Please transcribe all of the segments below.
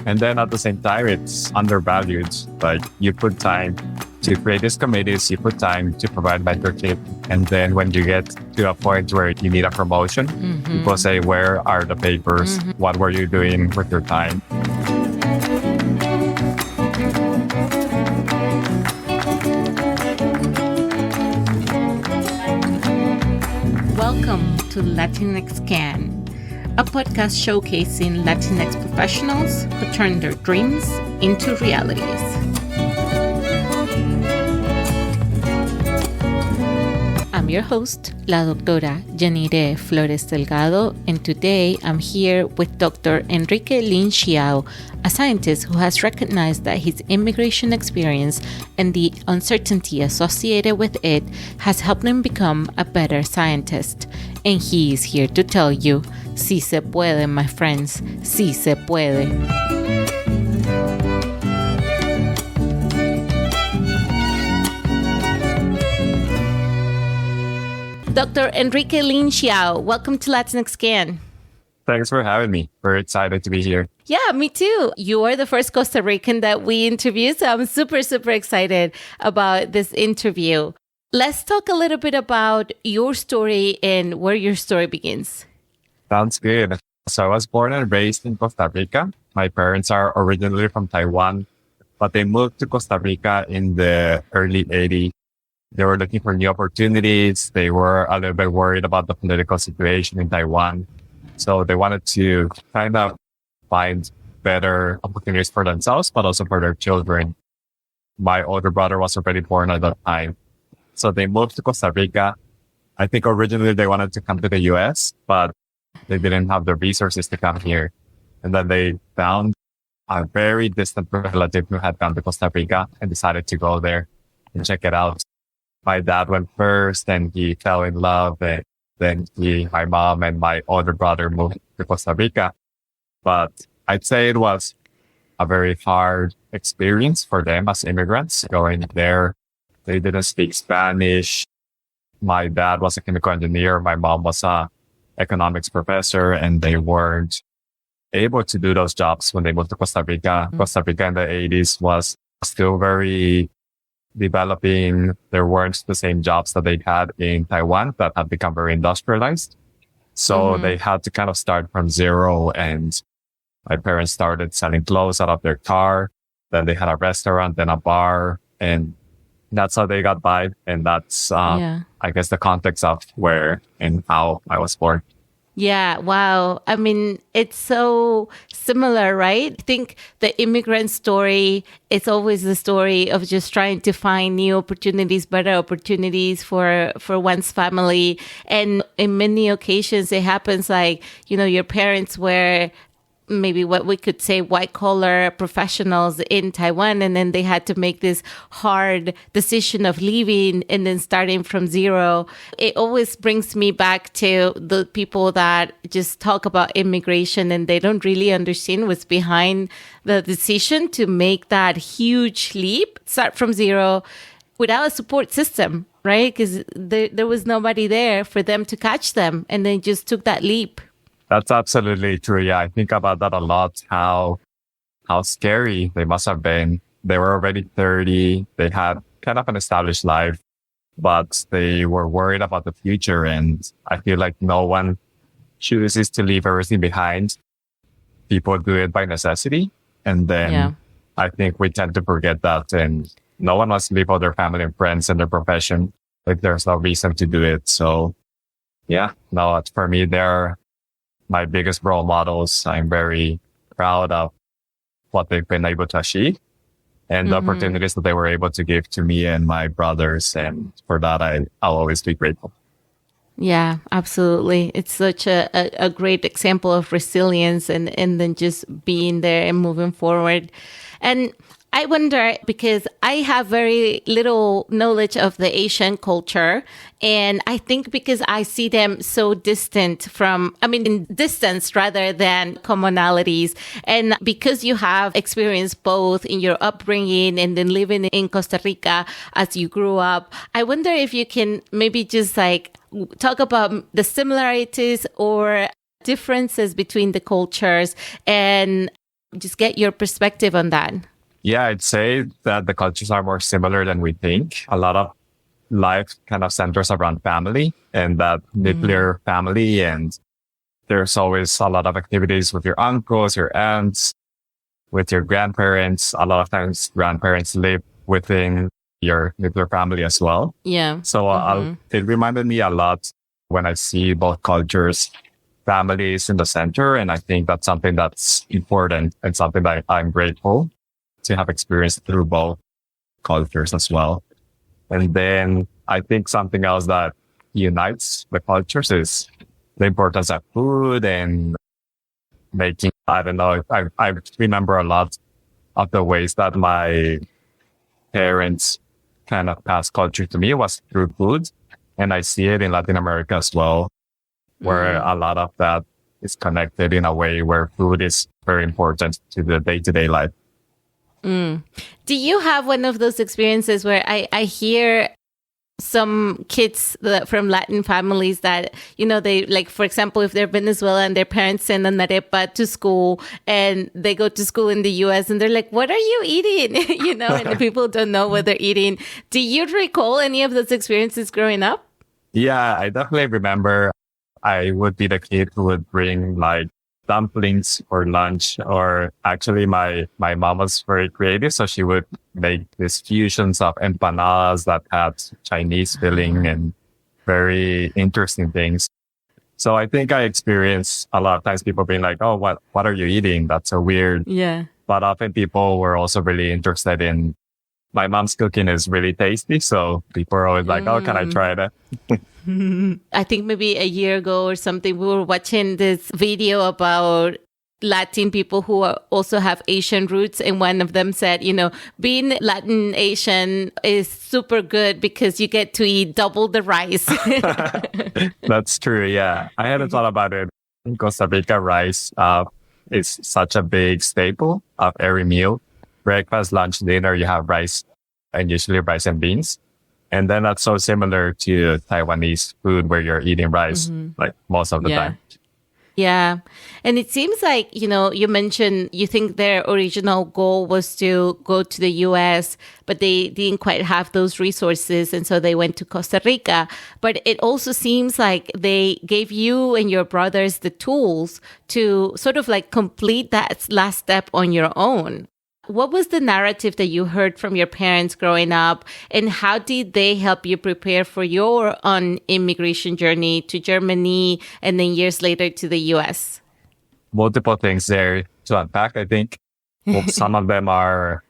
And then at the same time, it's undervalued. Like you put time to create these committees, you put time to provide mentorship. And then when you get to a point where you need a promotion, people say, where are the papers? What were you doing with your time? Welcome to LatinX Can, a podcast showcasing Latinx professionals who turn their dreams into realities. I'm your host, La Doctora Yanire Flores Delgado, and today I'm here with Dr. Enrique Lin Shiao, a scientist who has recognized that his immigration experience and the uncertainty associated with it has helped him become a better scientist. And he is here to tell you, sí se puede, my friends, sí se puede. Dr. Enrique Lin Shiao, welcome to LatinX Can. Thanks for having me. Very excited to be here. Yeah, me too. You are the first Costa Rican that we interviewed, so I'm super, super excited about this interview. Let's talk a little bit about your story and where your story begins. Sounds good. So I was born and raised in Costa Rica. My parents are originally from Taiwan, but they moved to Costa Rica in the early 80s. They were looking for new opportunities. They were a little bit worried about the political situation in Taiwan. So they wanted to kind of find better opportunities for themselves, but also for their children. My older brother was already born at that time. So they moved to Costa Rica. I think originally they wanted to come to the US, but they didn't have the resources to come here. And then they found a very distant relative who had come to Costa Rica and decided to go there and check it out. My dad went first and he fell in love. And then my mom and my older brother moved to Costa Rica. But I'd say it was a very hard experience for them as immigrants going there. They didn't speak Spanish. My dad was a chemical engineer. My mom was a economics professor, and they weren't able to do those jobs when they moved to Costa Rica. Costa Rica in the 80s was still very developing. There weren't the same jobs that they had in Taiwan that had become very industrialized. So they had to kind of start from zero. And my parents started selling clothes out of their car. Then they had a restaurant, then a bar, and that's how they got by. And that's, I guess, the context of where and how I was born. Yeah, wow. I mean, it's so similar, right? I think the immigrant story is always the story of just trying to find new opportunities, better opportunities for one's family. And in many occasions, it happens like, your parents were maybe what we could say white collar professionals in Taiwan. And then they had to make this hard decision of leaving and then starting from zero. It always brings me back to the people that just talk about immigration and they don't really understand what's behind the decision to make that huge leap, start from zero without a support system, right? Because there was nobody there for them to catch them. And they just took that leap. That's absolutely true. Yeah, I think about that a lot, how scary they must have been. They were already 30. They had kind of an established life, but they were worried about the future. And I feel like no one chooses to leave everything behind. People do it by necessity. And then I think we tend to forget that. And no one wants to leave all their family and friends and their profession. Like there's no reason to do it. So for me, they're my biggest role models. I'm very proud of what they've been able to achieve and the opportunities that they were able to give to me and my brothers. And for that, I'll always be grateful. Yeah, absolutely. It's such a great example of resilience and then just being there and moving forward. And I wonder, because I have very little knowledge of the Asian culture, and I think because I see them so distant in distance rather than commonalities. And because you have experienced both in your upbringing and then living in Costa Rica as you grew up, I wonder if you can maybe just talk about the similarities or differences between the cultures and Just get your perspective on that. Yeah, I'd say that the cultures are more similar than we think. A lot of life kind of centers around family and that nuclear family. And there's always a lot of activities with your uncles, your aunts, with your grandparents. A lot of times grandparents live within your nuclear family as well. Yeah. So it reminded me a lot when I see both cultures, families in the center. And I think that's something that's important and something that I'm grateful to have experienced through both cultures as well. And then I think something else that unites the cultures is the importance of food and making, I don't know, I remember a lot of the ways that my parents kind of passed culture to me was through food. And I see it in Latin America as well, where a lot of that is connected in a way where food is very important to the day-to-day life. Do you have one of those experiences where I hear some kids from Latin families that, they, like, for example, if they're Venezuelan, their parents send an arepa to school and they go to school in the US and they're like, what are you eating? And the people don't know what they're eating. Do you recall any of those experiences growing up? Yeah, I definitely remember I would be the kid who would bring like dumplings for lunch, or actually my mom was very creative. So she would make these fusions of empanadas that had Chinese filling and very interesting things. So I think I experienced a lot of times people being like, oh, what are you eating? That's so weird. Yeah. But often people were also really interested in my mom's cooking is really tasty. So people are always like, oh, can I try that? I think maybe a year ago or something, we were watching this video about Latin people who also have Asian roots. And one of them said, being Latin Asian is super good because you get to eat double the rice. That's true. Yeah. I hadn't thought about it. In Costa Rica, rice is such a big staple of every meal. Breakfast, lunch, dinner, you have rice, and usually rice and beans. And then that's so similar to Taiwanese food where you're eating rice like most of the time. Yeah. And it seems like, you mentioned you think their original goal was to go to the US, but they didn't quite have those resources. And so they went to Costa Rica. But it also seems like they gave you and your brothers the tools to sort of like complete that last step on your own. What was the narrative that you heard from your parents growing up, and how did they help you prepare for your own immigration journey to Germany and then years later to the US? Multiple things there to unpack, I think. Well, some of them are,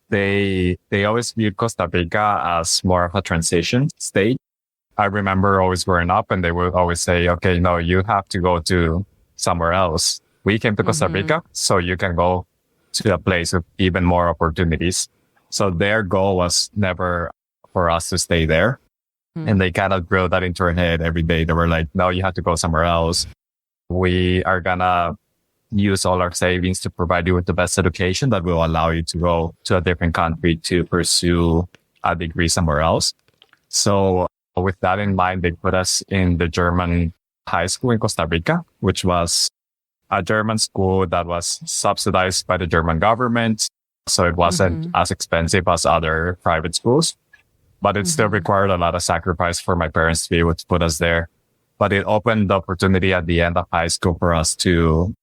they always viewed Costa Rica as more of a transition state. I remember always growing up and they would always say, okay, no, you have to go to somewhere else. We came to Costa Rica, so you can go to a place with even more opportunities. So their goal was never for us to stay there. And they kind of drilled that into our head every day. They were like, no, you have to go somewhere else. We are going to use all our savings to provide you with the best education that will allow you to go to a different country to pursue a degree somewhere else. So with that in mind, they put us in the German high school in Costa Rica, which was a German school that was subsidized by the German government. So it wasn't as expensive as other private schools, but it still required a lot of sacrifice for my parents to be able to put us there. But it opened the opportunity at the end of high school for us to,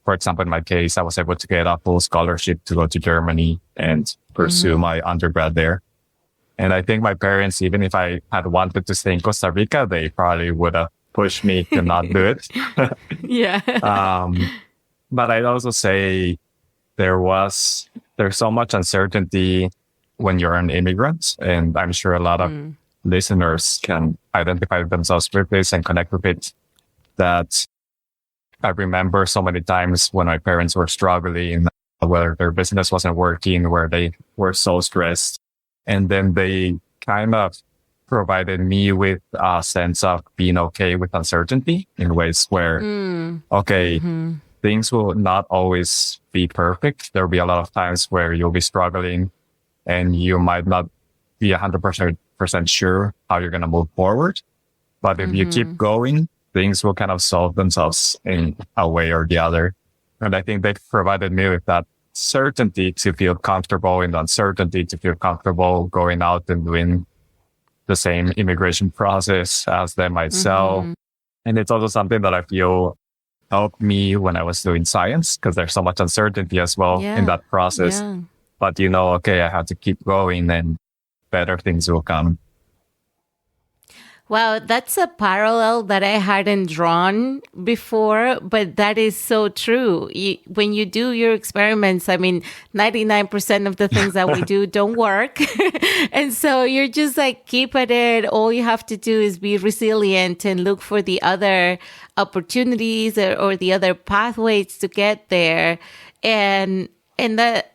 for example, in my case, I was able to get a full scholarship to go to Germany and pursue my undergrad there. And I think my parents, even if I had wanted to stay in Costa Rica, they probably would have pushed me to not do it. Yeah. But I'd also say there's so much uncertainty when you're an immigrant. And I'm sure a lot of listeners can identify themselves with this and connect with it. That I remember so many times when my parents were struggling, where their business wasn't working, where they were so stressed. And then they kind of provided me with a sense of being okay with uncertainty in ways where, things will not always be perfect. There'll be a lot of times where you'll be struggling and you might not be 100% sure how you're going to move forward. But if you keep going, things will kind of solve themselves in a way or the other. And I think they provided me with that certainty to feel comfortable in the uncertainty, to feel comfortable going out and doing the same immigration process as them myself. And it's also something that I feel helped me when I was doing science, because there's so much uncertainty as well in that process. But okay, I have to keep going and better things will come. Wow, that's a parallel that I hadn't drawn before, but that is so true. When you do your experiments, 99% of the things that we do don't work. And so you're just like, keep at it. All you have to do is be resilient and look for the other opportunities or the other pathways to get there. And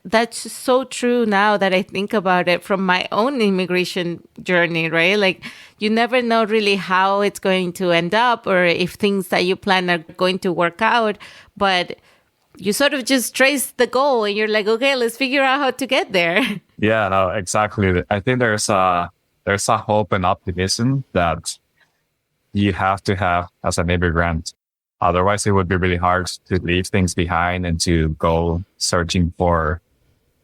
that's so true now that I think about it from my own immigration journey, right? Like, you never know really how it's going to end up or if things that you plan are going to work out, but you sort of just trace the goal and you're like, okay, let's figure out how to get there. Yeah, no, exactly. I think there's a hope and optimism that you have to have as an immigrant. Otherwise, it would be really hard to leave things behind and to go searching for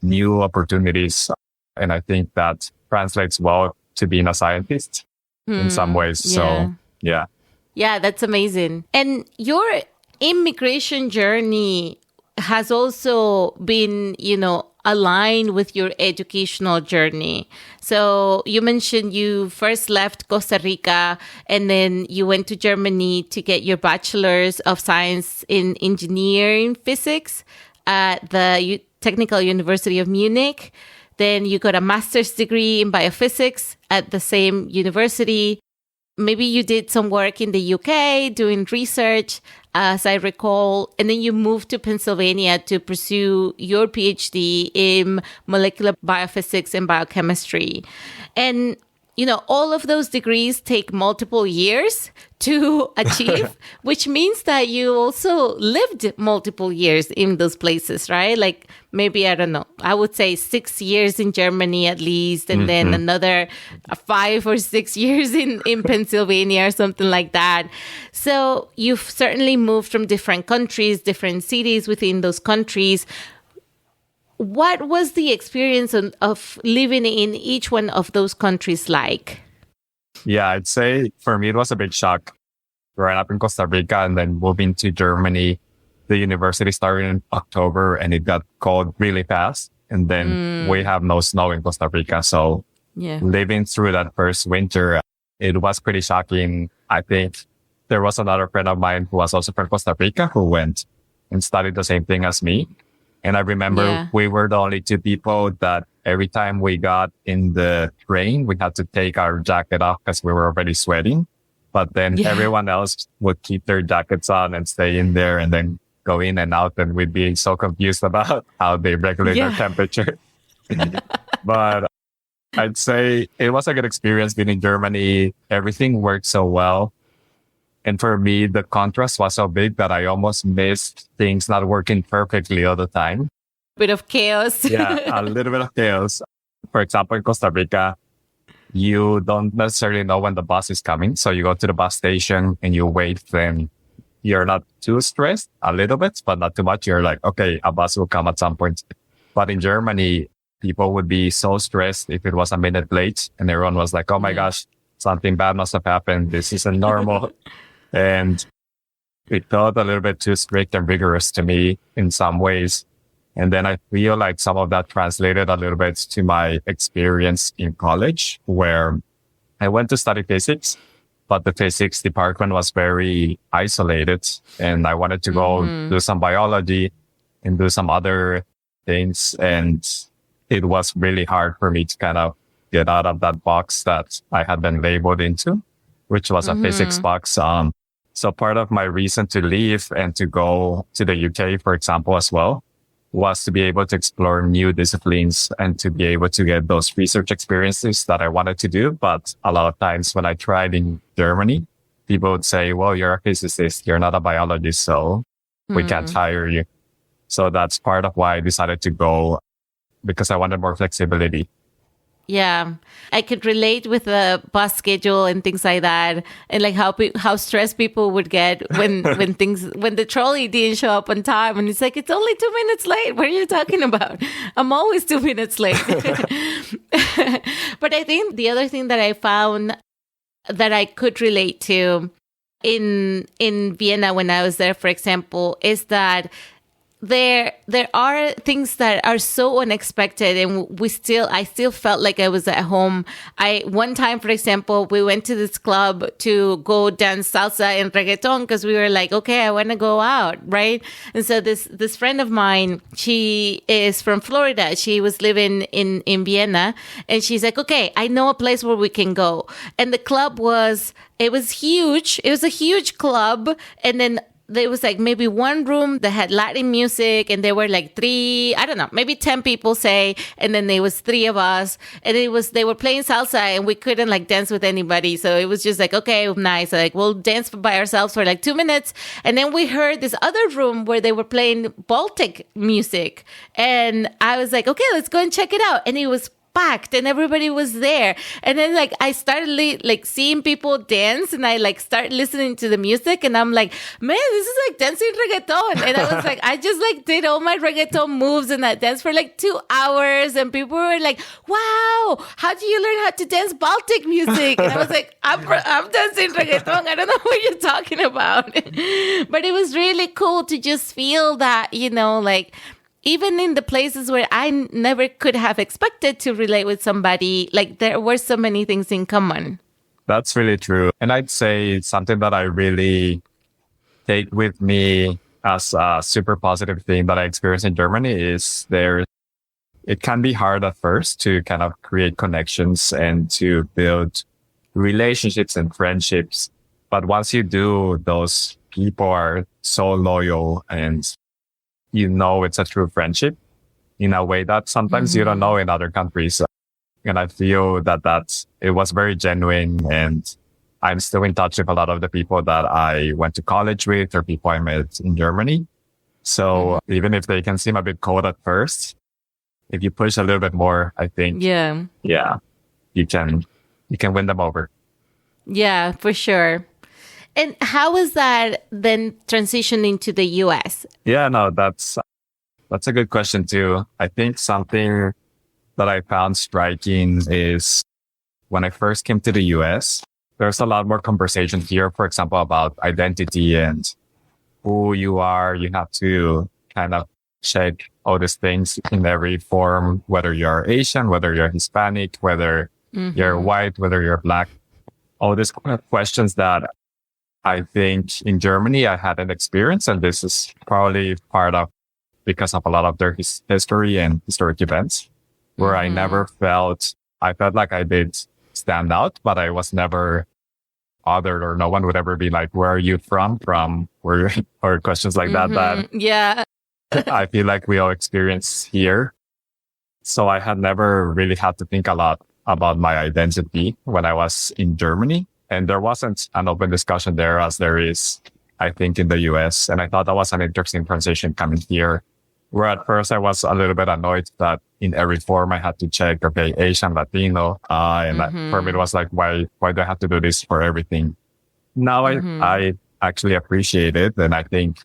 new opportunities. And I think that translates well to being a scientist in some ways. Yeah. So, yeah. Yeah, that's amazing. And your immigration journey has also been, aligned with your educational journey. So you mentioned you first left Costa Rica and then you went to Germany to get your bachelor's of science in engineering physics at the Technical University of Munich. Then you got a master's degree in biophysics at the same university. Maybe you did some work in the UK doing research, as I recall, and then you moved to Pennsylvania to pursue your PhD in molecular biophysics and biochemistry. And, all of those degrees take multiple years to achieve, which means that you also lived multiple years in those places, right? Like maybe, I don't know, I would say 6 years in Germany at least, and then another 5 or 6 years in Pennsylvania or something like that. So you've certainly moved from different countries, different cities within those countries. What was the experience of living in each one of those countries like? Yeah, I'd say for me, it was a big shock growing up in Costa Rica and then moving to Germany. The university started in October and it got cold really fast. And then we have no snow in Costa Rica. So living through that first winter, it was pretty shocking. I think there was another friend of mine who was also from Costa Rica who went and studied the same thing as me. And I remember we were the only two people that every time we got in the train, we had to take our jacket off because we were already sweating. But then everyone else would keep their jackets on and stay in there and then go in and out. And we'd be so confused about how they regulate their temperature. But I'd say it was a good experience being in Germany. Everything worked so well. And for me, the contrast was so big that I almost missed things not working perfectly all the time. Bit of chaos. Yeah, a little bit of chaos. For example, in Costa Rica, you don't necessarily know when the bus is coming. So you go to the bus station and you wait. Then you're not too stressed, a little bit, but not too much. You're like, okay, a bus will come at some point. But in Germany, people would be so stressed if it was a minute late. And everyone was like, oh my gosh, something bad must have happened. This isn't normal. And it felt a little bit too strict and rigorous to me in some ways. And then I feel like some of that translated a little bit to my experience in college, where I went to study physics, but the physics department was very isolated. And I wanted to go do some biology and do some other things. And it was really hard for me to kind of get out of that box that I had been labeled into, which was a physics box. So part of my reason to leave and to go to the UK, for example, as well, was to be able to explore new disciplines and to be able to get those research experiences that I wanted to do. But a lot of times when I tried in Germany, people would say, well, you're a physicist, you're not a biologist, so we can't hire you. So that's part of why I decided to go, because I wanted more flexibility. Yeah, I could relate with the bus schedule and things like that, and like how stressed people would get when when the trolley didn't show up on time, and it's like it's only 2 minutes late. What are you talking about? I'm always 2 minutes late. But I think the other thing that I found that I could relate to in Vienna when I was there, for example, is that there are things that are so unexpected, and I still felt like I was at home. One time, for example, we went to this club to go dance salsa and reggaeton because we were like, okay, I want to go out, right? And so this friend of mine, she is from Florida. She was living in Vienna, and she's like, okay, I know a place where we can go. And the club it was huge. It was a huge club, and then there was like maybe one room that had Latin music, and there were like maybe 10 people say, and then there was 3 of us, and they were playing salsa, and we couldn't like dance with anybody. So it was just like, okay, nice. Like we'll dance by ourselves for like 2 minutes. And then we heard this other room where they were playing Baltic music. And I was like, okay, let's go and check it out. And it was packed and everybody was there. And then like I started like seeing people dance, and I like started listening to the music, and I'm like, man, this is like dancing reggaeton. And I was like, I just like did all my reggaeton moves, and I danced for like 2 hours, and people were like, wow, how do you learn how to dance Baltic music? And I was like, I'm dancing reggaeton. I don't know what you're talking about. But it was really cool to just feel that, like even in the places where I never could have expected to relate with somebody, like there were so many things in common. That's really true. And I'd say something that I really take with me as a super positive thing that I experienced in Germany is it can be hard at first to kind of create connections and to build relationships and friendships. But once you do, those people are so loyal, and it's a true friendship in a way that sometimes you don't know in other countries. And I feel that it was very genuine, and I'm still in touch with a lot of the people that I went to college with or people I met in Germany. So even if they can seem a bit cold at first, if you push a little bit more, I think, you can win them over. Yeah, for sure. And how was that then transitioning to the US? Yeah, no, that's a good question too. I think something that I found striking is when I first came to the US, there's a lot more conversation here, for example, about identity and who you are. You have to kind of check all these things in every form, whether you're Asian, whether you're Hispanic, whether you're white, whether you're Black, all these questions that I think in Germany I hadn't experienced, and this is probably because of a lot of their history and historic events where I felt like I did stand out, but I was never othered, or no one would ever be like, where are you from, or questions like that yeah. I feel like we all experience here. So I had never really had to think a lot about my identity when I was in Germany. And there wasn't an open discussion there as there is, I think, in the US. And I thought that was an interesting transition coming here, where at first I was a little bit annoyed that in every form I had to check, okay, Asian, Latino. For me, it was like, why do I have to do this for everything? Now I actually appreciate it. And I think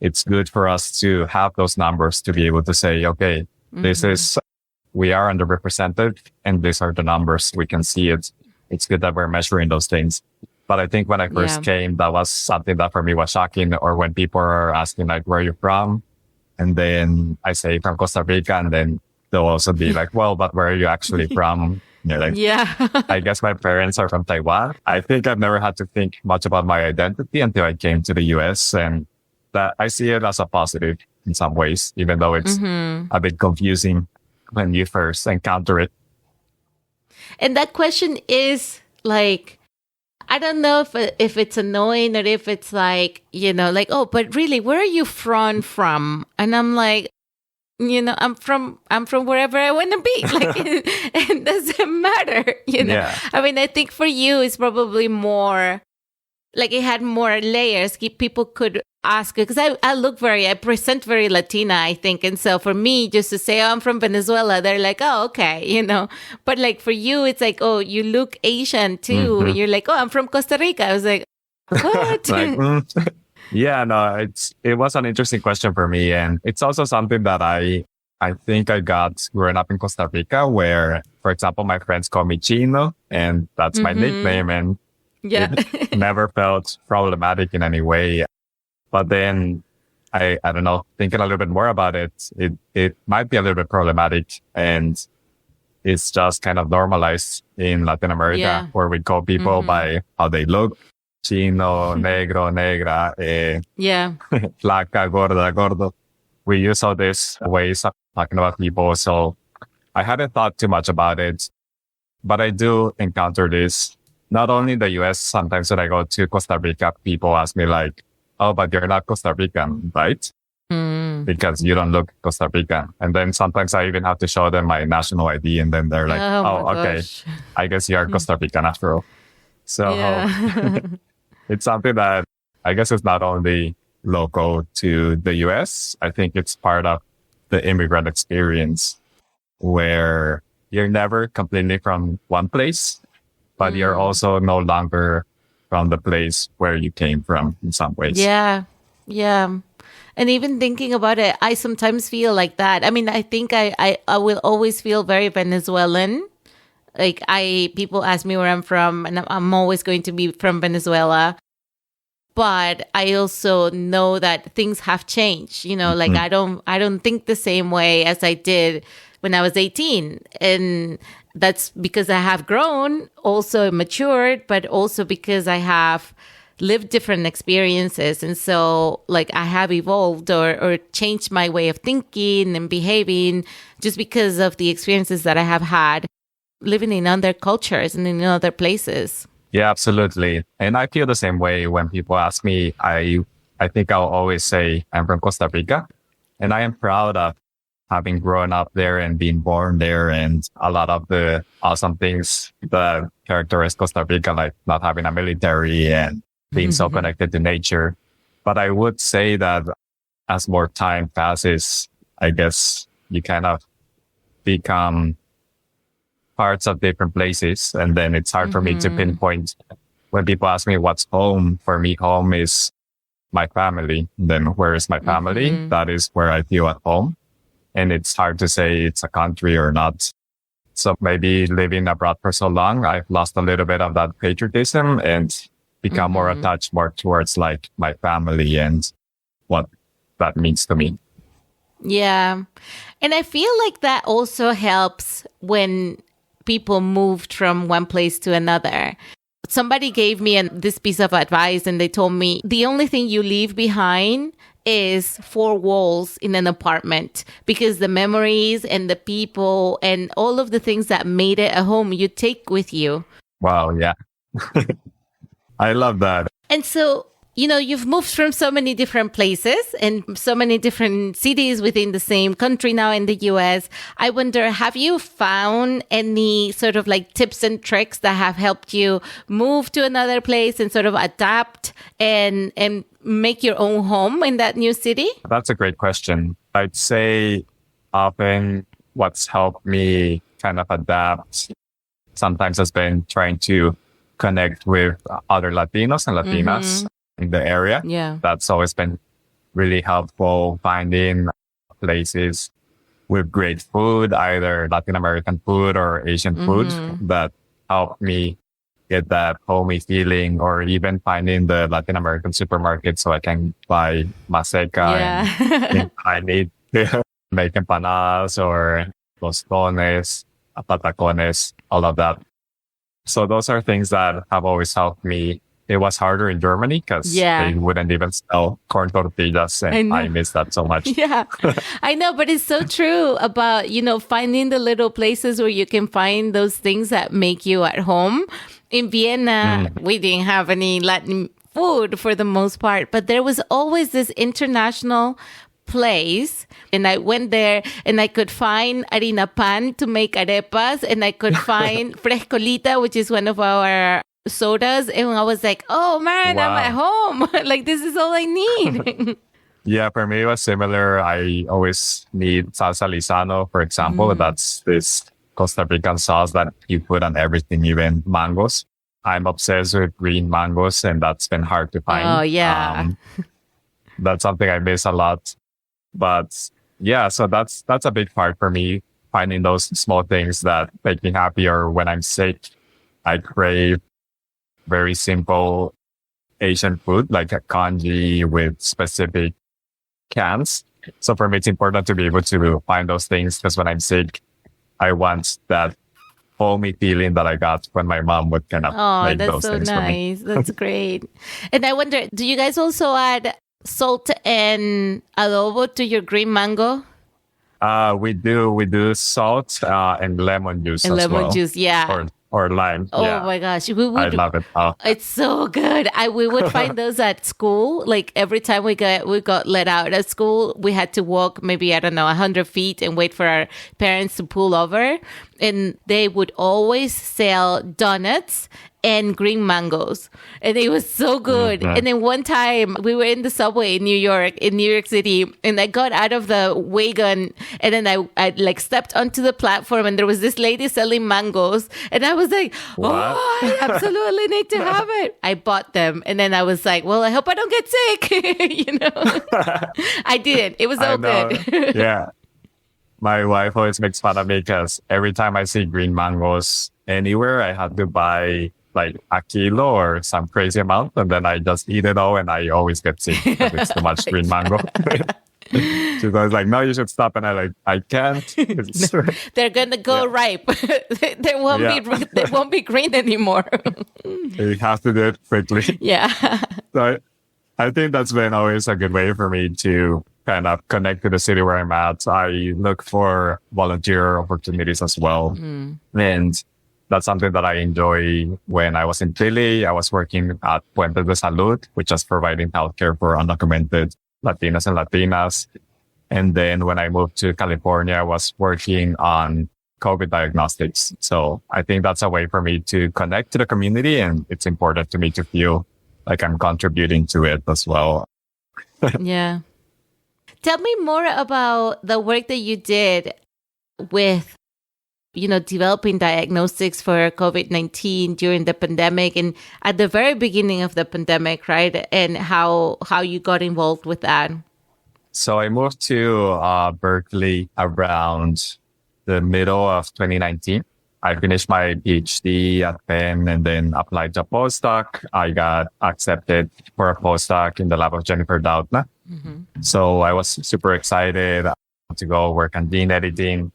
it's good for us to have those numbers to be able to say, okay, we are underrepresented, and these are the numbers. We can see it. It's good that we're measuring those things. But I think when I first came, that was something that for me was shocking. Or when people are asking like, where are you from? And then I say from Costa Rica, and then they'll also be like, well, but where are you actually from? I guess my parents are from Taiwan. I think I've never had to think much about my identity until I came to the US, and that I see it as a positive in some ways, even though it's a bit confusing when you first encounter it. And that question is like, I don't know if it's annoying or if it's like, like, oh, but really, where are you from? And I'm like, I'm from wherever I want to be. Like, it doesn't matter, Yeah. I mean, I think for you, it's probably more like it had more layers. People could ask, because I present very Latina, I think. And so for me, just to say, oh, I'm from Venezuela, they're like, oh, okay, But like for you, it's like, oh, you look Asian too. Mm-hmm. You're like, oh, I'm from Costa Rica. I was like, what? Yeah, no, it was an interesting question for me. And it's also something that I think I got growing up in Costa Rica where, for example, my friends call me Chino and that's my nickname. And it never felt problematic in any way. But then I don't know, thinking a little bit more about it, it might be a little bit problematic and it's just kind of normalized in Latin America where we call people by how they look. Chino, negro, negra, flaca, gorda, gordo. We use all these ways of talking about people. So I hadn't thought too much about it, but I do encounter this not only in the US. Sometimes when I go to Costa Rica, people ask me like, oh, but you're not Costa Rican, right? Because you don't look Costa Rican. And then sometimes I even have to show them my national ID and then they're like, oh okay, I guess you are Costa Rican after all. So it's something that I guess is not only local to the US. I think it's part of the immigrant experience where you're never completely from one place, but you're also no longer from the place where you came from in some ways. Yeah. And even thinking about it, I sometimes feel like that. I mean, I think I will always feel very Venezuelan. Like people ask me where I'm from and I'm always going to be from Venezuela. But I also know that things have changed, like I don't think the same way as I did when I was 18. And that's because I have grown, also matured, but also because I have lived different experiences. And so like I have evolved or changed my way of thinking and behaving just because of the experiences that I have had living in other cultures and in other places. Yeah, absolutely. And I feel the same way when people ask me. I think I'll always say I'm from Costa Rica. And I am proud of having grown up there and being born there and a lot of the awesome things that characterize Costa Rica, like not having a military and being so connected to nature. But I would say that as more time passes, I guess you kind of become parts of different places. And then it's hard for me to pinpoint. When people ask me what's home, for me, home is my family. Then where is my family? That is where I feel at home. And it's hard to say it's a country or not. So maybe living abroad for so long, I've lost a little bit of that patriotism and become more attached more towards like my family and what that means to me. Yeah. And I feel like that also helps when people moved from one place to another. Somebody gave me this piece of advice and they told me the only thing you leave behind is four walls in an apartment, because the memories and the people and all of the things that made it a home you take with you. Wow. Yeah. I love that. And so, you've moved from so many different places and so many different cities within the same country now in the US. I wonder, have you found any sort of like tips and tricks that have helped you move to another place and sort of adapt and make your own home in that new city? That's a great question. I'd say often what's helped me kind of adapt sometimes has been trying to connect with other Latinos and Latinas in the area. Yeah. That's always been really helpful, finding places with great food, either Latin American food or Asian food that help me get that homey feeling, or even finding the Latin American supermarket so I can buy maseca and I need to make empanadas or tostones, patacones, all of that. So those are things that have always helped me. It was harder in Germany because they wouldn't even sell corn tortillas, and I miss that so much. Yeah, I know, but it's so true about, finding the little places where you can find those things that make you at home. In Vienna, we didn't have any Latin food for the most part, but there was always this international place, and I went there and I could find harina pan to make arepas, and I could find frescolita, which is one of our sodas. And I was like, oh man, I'm Wow. at home. Like, this is all I need. Yeah, for me, it was similar. I always need salsa Lizano, for example. That's this Costa Rican sauce that you put on everything, even mangoes. I'm obsessed with green mangoes, and that's been hard to find. Oh, yeah. That's something I miss a lot. But yeah, so that's a big part for me, finding those small things that make me happy. Or when I'm sick, I crave very simple Asian food, like a congee with specific cans. So for me, it's important to be able to find those things, because when I'm sick, I want that homey feeling that I got when my mom would kind of Oh, make that's those so things for me. nice. That's great. And I wonder, do you guys also add salt and adobo to your green mango? We do salt and lemon juice And as lemon well. juice, yeah. Or lime. Oh Yeah. my gosh, I love it. Oh. it's so good. We would find those at school. Like every time we got let out at school, we had to walk maybe, I don't know, 100 feet and wait for our parents to pull over. And they would always sell donuts and green mangoes. And it was so good. Mhm. And then one time we were in the subway in New York City, and I got out of the wagon, and then I like stepped onto the platform, and there was this lady selling mangoes. And I was like, What? oh, I absolutely need to have it. I bought them. And then I was like, well, I hope I don't get sick. You know, I didn't. It was I so know. good. Yeah. My wife always makes fun of me because every time I see green mangoes anywhere, I have to buy like a kilo or some crazy amount, and then I just eat it all, and I always get sick because it's too much green mango. She's always like, "No, you should stop," and I can't. They're gonna go ripe. They won't be green anymore. You have to do it quickly. Yeah. So I think that's been always a good way for me to kind of connect to the city where I'm at. I look for volunteer opportunities as well. And that's something that I enjoy. When I was in Chile, I was working at Puente de Salud, which is providing healthcare for undocumented Latinos and Latinas. And then when I moved to California, I was working on COVID diagnostics. So I think that's a way for me to connect to the community, and it's important to me to feel like I'm contributing to it as well. Yeah. Tell me more about the work that you did with, developing diagnostics for COVID-19 during the pandemic and at the very beginning of the pandemic, right? And how you got involved with that. So I moved to Berkeley around the middle of 2019. I finished my PhD at Penn and then applied to a postdoc. I got accepted for a postdoc in the lab of Jennifer Doudna. So I was super excited to go work on gene editing.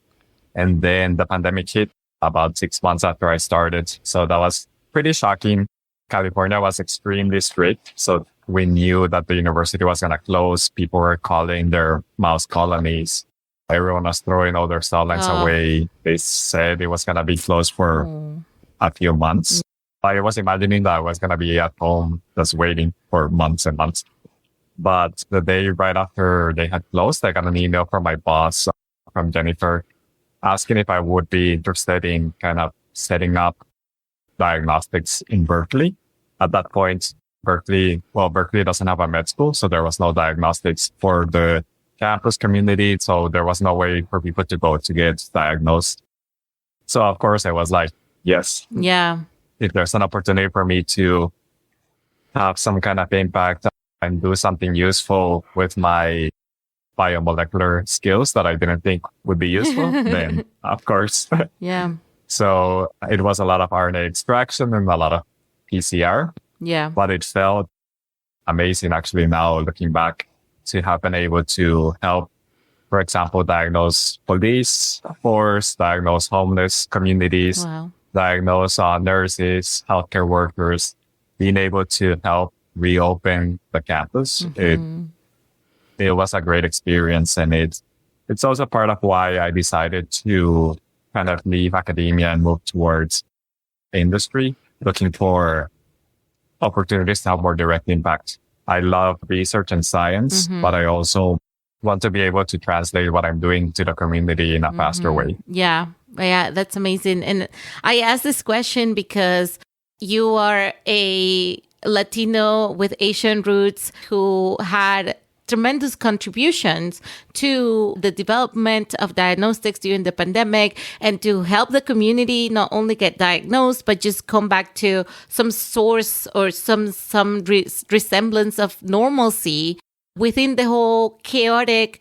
And then the pandemic hit about 6 months after I started. So that was pretty shocking. California was extremely strict. So we knew that the university was going to close. People were calling their mouse colonies. Everyone was throwing all their cell lines away. They said it was going to be closed for a few months. I was imagining that I was going to be at home just waiting for months and months. But the day right after they had closed, I got an email from my boss, from Jennifer, asking if I would be interested in kind of setting up diagnostics in Berkeley. At that point, Berkeley doesn't have a med school, so there was no diagnostics for the campus community. So there was no way for people to go to get diagnosed. So of course I was like, yes. Yeah. If there's an opportunity for me to have some kind of impact and do something useful with my biomolecular skills that I didn't think would be useful, then of course. Yeah. So it was a lot of RNA extraction and a lot of PCR. Yeah. But it felt amazing actually now looking back to have been able to help, for example, diagnose police force, diagnose homeless communities, diagnose nurses, healthcare workers, being able to help reopen the campus. It was a great experience, and it's also part of why I decided to kind of leave academia and move towards industry, looking for opportunities to have more direct impact. I love research and science, but I also want to be able to translate what I'm doing to the community in a faster way. Yeah. Yeah, that's amazing. And I asked this question because you are a Latino with Asian roots who had tremendous contributions to the development of diagnostics during the pandemic and to help the community not only get diagnosed, but just come back to some source or some resemblance of normalcy within the whole chaotic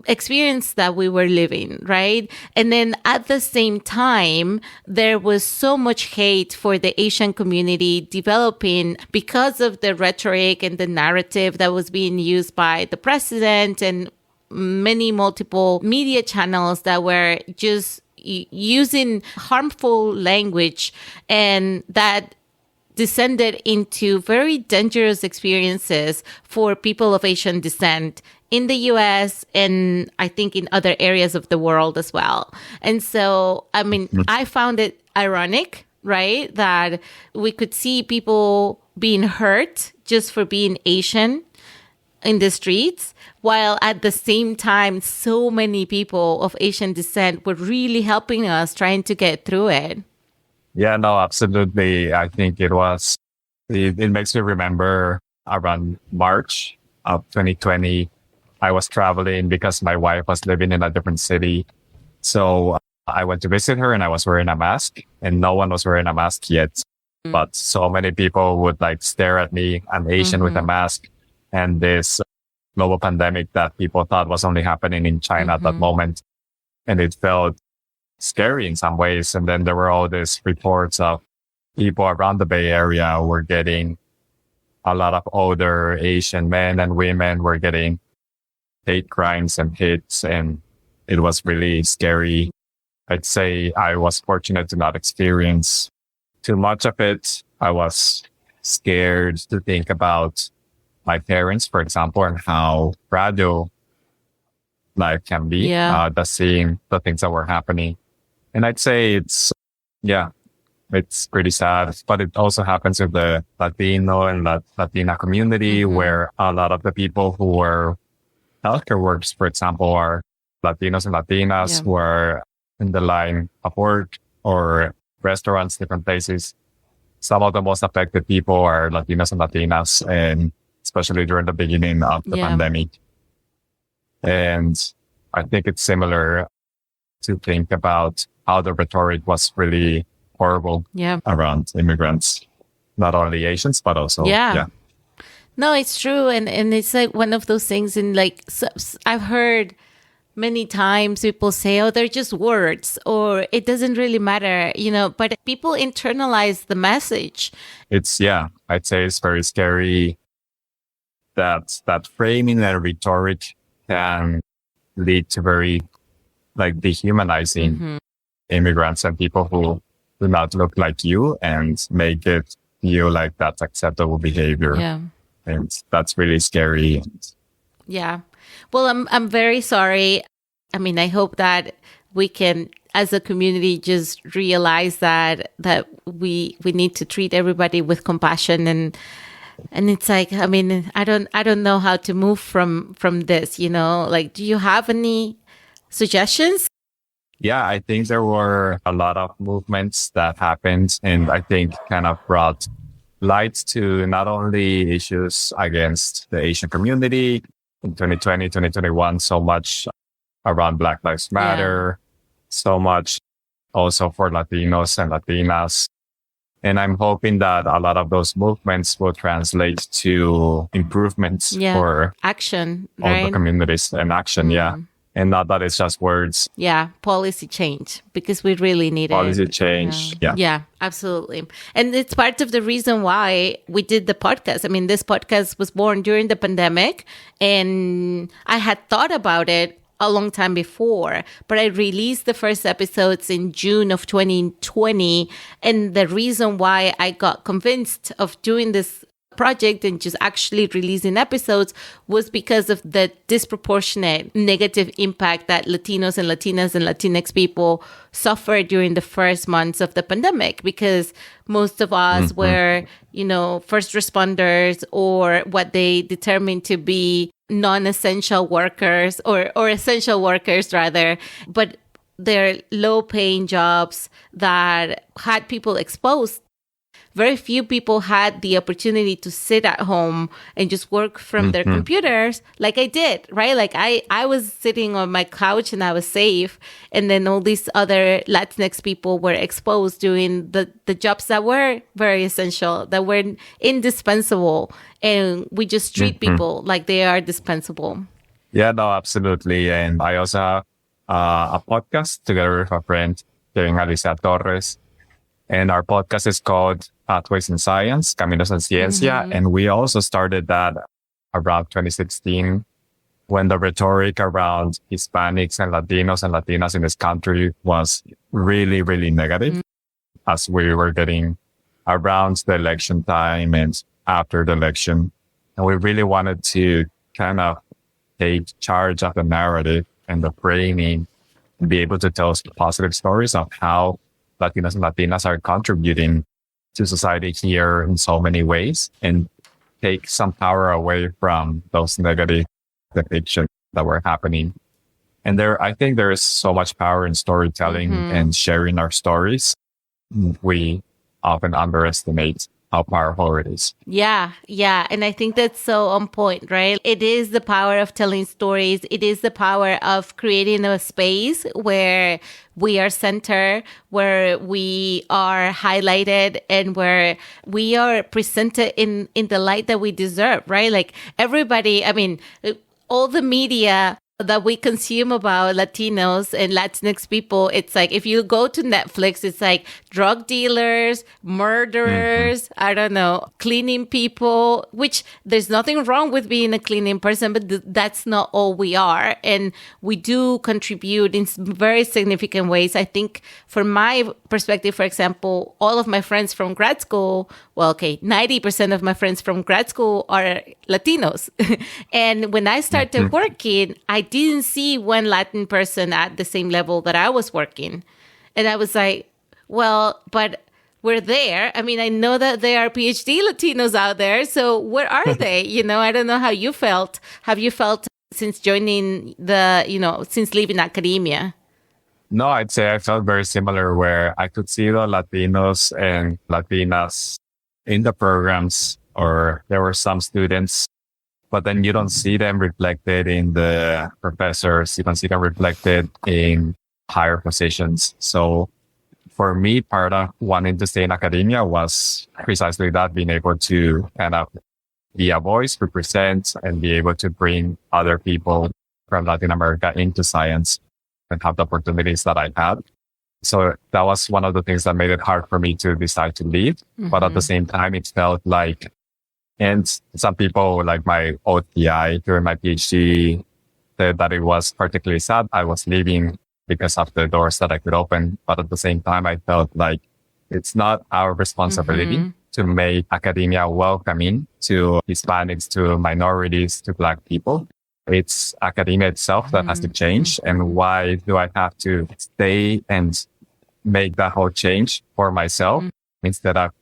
experience that we were living, right? And then at the same time, there was so much hate for the Asian community developing because of the rhetoric and the narrative that was being used by the president and many multiple media channels that were just using harmful language, and that descended into very dangerous experiences for people of Asian descent in the US and I think in other areas of the world as well. And so, I mean, I found it ironic, right, that we could see people being hurt just for being Asian in the streets, while at the same time, so many people of Asian descent were really helping us trying to get through it. Yeah, no, absolutely. I think it makes me remember around March of 2020, I was traveling because my wife was living in a different city. So I went to visit her and I was wearing a mask, and no one was wearing a mask yet. But so many people would like stare at me, an Asian with a mask, and this global pandemic that people thought was only happening in China at that moment. And it felt scary in some ways. And then there were all these reports of people around the Bay Area were getting a lot of older Asian men and women were getting hate crimes and hits. And it was really scary. I'd say I was fortunate to not experience too much of it. I was scared to think about my parents, for example, and how fragile life can be, seeing the things that were happening. And I'd say it's pretty sad, but it also happens with the Latino and Latina community where a lot of the people who were healthcare workers, for example, are Latinos and Latinas who are in the line of work or restaurants, different places. Some of the most affected people are Latinos and Latinas, and especially during the beginning of the pandemic. And I think it's similar to think about how the rhetoric was really horrible around immigrants, not only Asians, but also, No, it's true. And it's like one of those things I've heard many times people say, oh, they're just words, or it doesn't really matter, but people internalize the message. I'd say it's very scary that framing and rhetoric can lead to very dehumanizing immigrants and people who do not look like you and make it feel like that's acceptable behavior. Yeah. And that's really scary. Yeah. Well, I'm very sorry. I mean, I hope that we can, as a community, just realize that we need to treat everybody with compassion, and it's like, I mean, I don't know how to move from this, do you have any suggestions? Yeah, I think there were a lot of movements that happened, and I think kind of brought light to not only issues against the Asian community in 2020, 2021, so much around Black Lives Matter, so much also for Latinos and Latinas. And I'm hoping that a lot of those movements will translate to improvements for action, all the communities and action. And not that it's just words. Yeah, policy change, because we really need policy change. Yeah, absolutely. And it's part of the reason why we did the podcast. I mean, this podcast was born during the pandemic, and I had thought about it a long time before, but I released the first episodes in June of 2020. And the reason why I got convinced of doing this project and just actually releasing episodes was because of the disproportionate negative impact that Latinos and Latinas and Latinx people suffered during the first months of the pandemic, because most of us were, first responders or what they determined to be non-essential workers or essential workers rather, but they're low paying jobs that had people exposed very few people had the opportunity to sit at home and just work from their computers like I did, right? Like I was sitting on my couch and I was safe. And then all these other Latinx people were exposed doing the jobs that were very essential, that were indispensable. And we just treat people like they are dispensable. Yeah, no, absolutely. And I also have a podcast together with a friend, Kevin Alicia Torres. And our podcast is called Pathways in Science, Caminos en Ciencia. And we also started that around 2016 when the rhetoric around Hispanics and Latinos and Latinas in this country was really, really negative as we were getting around the election time and after the election. And we really wanted to kind of take charge of the narrative and the framing and be able to tell positive stories of how Latinos and Latinas are contributing to society here in so many ways and take some power away from those negative depictions that were happening. And I think there is so much power in storytelling and sharing our stories. We often underestimate how powerful it is. Yeah. And I think that's so on point, right? It is the power of telling stories. It is the power of creating a space where we are centered, where we are highlighted, and where we are presented in the light that we deserve, right? Like everybody, I mean, all the media that we consume about Latinos and Latinx people, it's like, if you go to Netflix, it's like drug dealers, murderers, I don't know, cleaning people, which there's nothing wrong with being a cleaning person, but that's not all we are. And we do contribute in very significant ways. I think from my perspective, for example, all of my friends from grad school, 90% of my friends from grad school are Latinos. And when I started working, I didn't see one Latin person at the same level that I was working. And I was like, well, but we're there. I mean, I know that there are PhD Latinos out there. So where are they? I don't know how you felt. Have you felt since joining since leaving academia? No, I'd say I felt very similar where I could see the Latinos and Latinas in the programs, or there were some students, but then you don't see them reflected in the professors. You don't see them reflected in higher positions. So for me, part of wanting to stay in academia was precisely that, being able to kind of be a voice, represent, and be able to bring other people from Latin America into science and have the opportunities that I had. So that was one of the things that made it hard for me to decide to leave. But at the same time, it felt like, and some people, like my OTI during my PhD, said that it was particularly sad I was leaving because of the doors that I could open. But at the same time, I felt like it's not our responsibility to make academia welcoming to Hispanics, to minorities, to Black people. It's academia itself that has to change. And why do I have to stay and make that whole change for myself instead of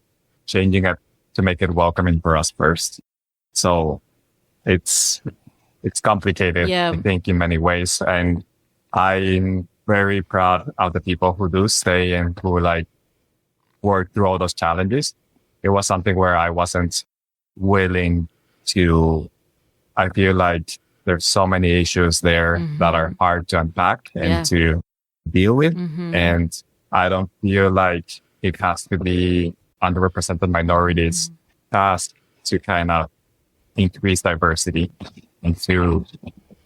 changing it to make it welcoming for us first? So it's complicated, I think, in many ways. And I'm very proud of the people who do stay and who work through all those challenges. It was something where I wasn't willing to. I feel like there's so many issues there that are hard to unpack and to deal with. And I don't feel like it has to be underrepresented minorities task to kind of increase diversity and to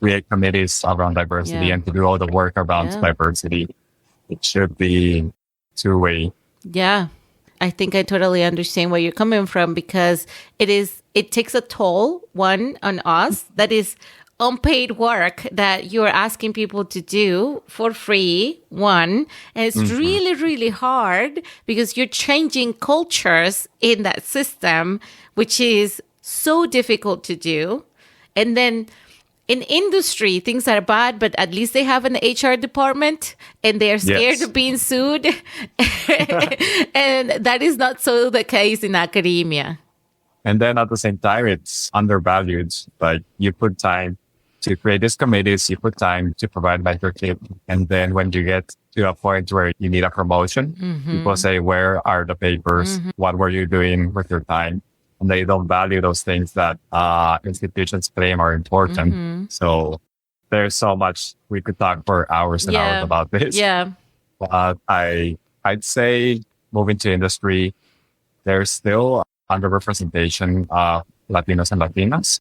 create committees around diversity and to do all the work around diversity. It should be two-way. Yeah. I think I totally understand where you're coming from, because it takes a toll, one, on us, that is unpaid work that you're asking people to do for free, one. And it's really, really hard because you're changing cultures in that system, which is so difficult to do. And then in industry, things are bad, but at least they have an HR department and they're scared of being sued. And that is not so the case in academia. And then at the same time, it's undervalued. Like, you put time to create these committees, you put time to provide mentorship. And then when you get to a point where you need a promotion, people say, where are the papers? What were you doing with your time? And they don't value those things that institutions claim are important. So there's so much we could talk for hours and hours about this. Yeah. But I'd say moving to industry, there's still underrepresentation of Latinos and Latinas.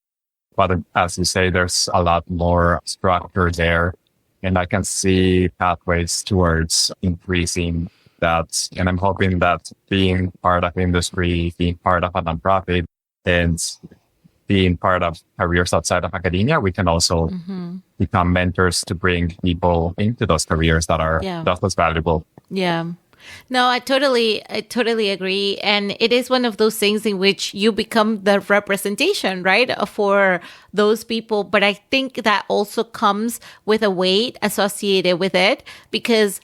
But as you say, there's a lot more structure there. And I can see pathways towards increasing that. And I'm hoping that being part of industry, being part of a nonprofit, and being part of careers outside of academia, we can also become mentors to bring people into those careers that are just as valuable. Yeah. No, I totally agree. And it is one of those things in which you become the representation, right, for those people. But I think that also comes with a weight associated with it, because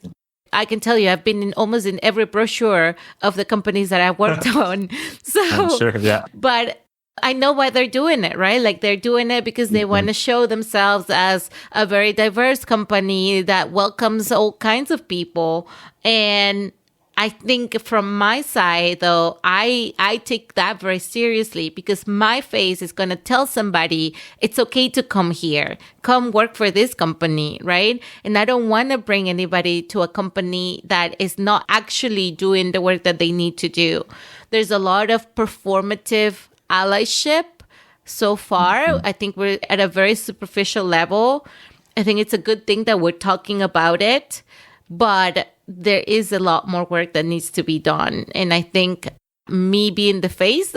I can tell you, I've been in almost in every brochure of the companies that I've worked on. So, I'm sure, yeah. But I know why they're doing it, right? Like they're doing it because they want to show themselves as a very diverse company that welcomes all kinds of people. And I think from my side, though, I take that very seriously, because my face is going to tell somebody it's okay to come here, come work for this company, right? And I don't want to bring anybody to a company that is not actually doing the work that they need to do. There's a lot of performative allyship so far. I think we're at a very superficial level. I think it's a good thing that we're talking about it, but there is a lot more work that needs to be done. And I think me being the face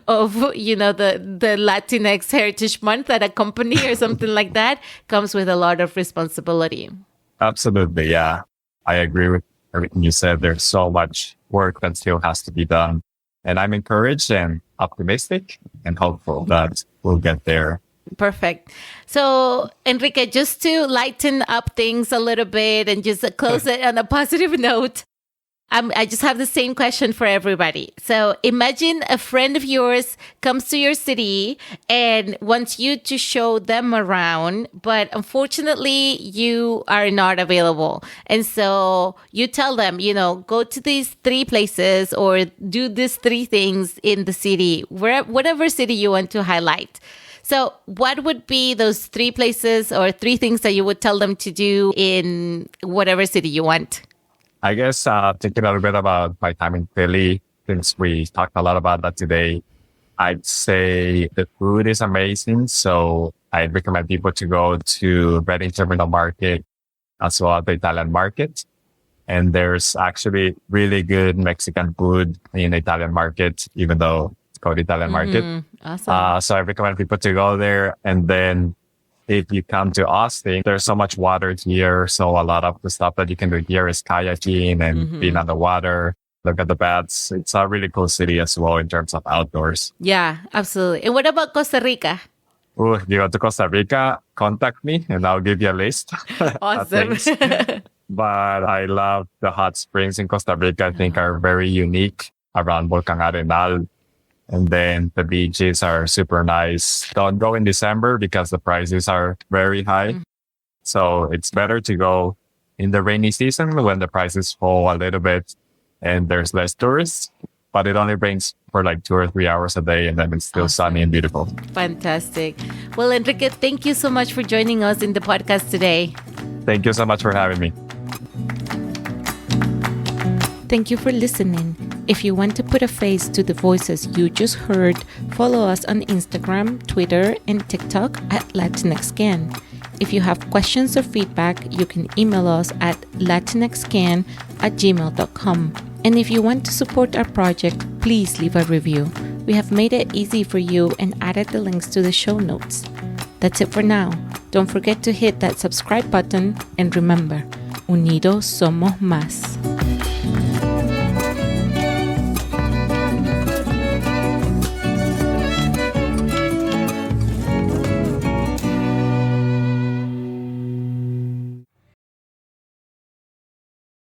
of, the LatinX Heritage Month at a company or something like that comes with a lot of responsibility. Absolutely. Yeah. I agree with everything you said. There's so much work that still has to be done. And I'm encouraged and optimistic and hopeful that we'll get there. Perfect. So, Enrique, just to lighten up things a little bit and just close it on a positive note, I just have the same question for everybody. So imagine a friend of yours comes to your city and wants you to show them around, but unfortunately you are not available. And so you tell them, go to these 3 places or do these 3 things in the city, whatever city you want to highlight. So what would be those 3 places or 3 things that you would tell them to do in whatever city you want? I guess thinking a little bit about my time in Philly, since we talked a lot about that today, I'd say the food is amazing. So I'd recommend people to go to Reading Terminal Market as well as the Italian market. And there's actually really good Mexican food in the Italian market, even though it's called Italian market. Awesome. So I recommend people to go there. And then if you come to Austin, there's so much water here. So a lot of the stuff that you can do here is kayaking and being on the water, look at the bats. It's a really cool city as well in terms of outdoors. Yeah, absolutely. And what about Costa Rica? Oh, you go to Costa Rica, contact me and I'll give you a list. Awesome. But I love the hot springs in Costa Rica. I think are very unique around Volcan Arenal. And then the beaches are super nice. Don't go in December because the prices are very high. So it's better to go in the rainy season when the prices fall a little bit and there's less tourists. But it only rains for like 2 or 3 hours a day and then it's still sunny and beautiful. Fantastic. Well, Enrique, thank you so much for joining us in the podcast today. Thank you so much for having me. Thank you for listening. If you want to put a face to the voices you just heard, follow us on Instagram, Twitter, and TikTok at LatinXcan. If you have questions or feedback, you can email us at latinxcan@gmail.com. And if you want to support our project, please leave a review. We have made it easy for you and added the links to the show notes. That's it for now. Don't forget to hit that subscribe button and remember, unidos somos más.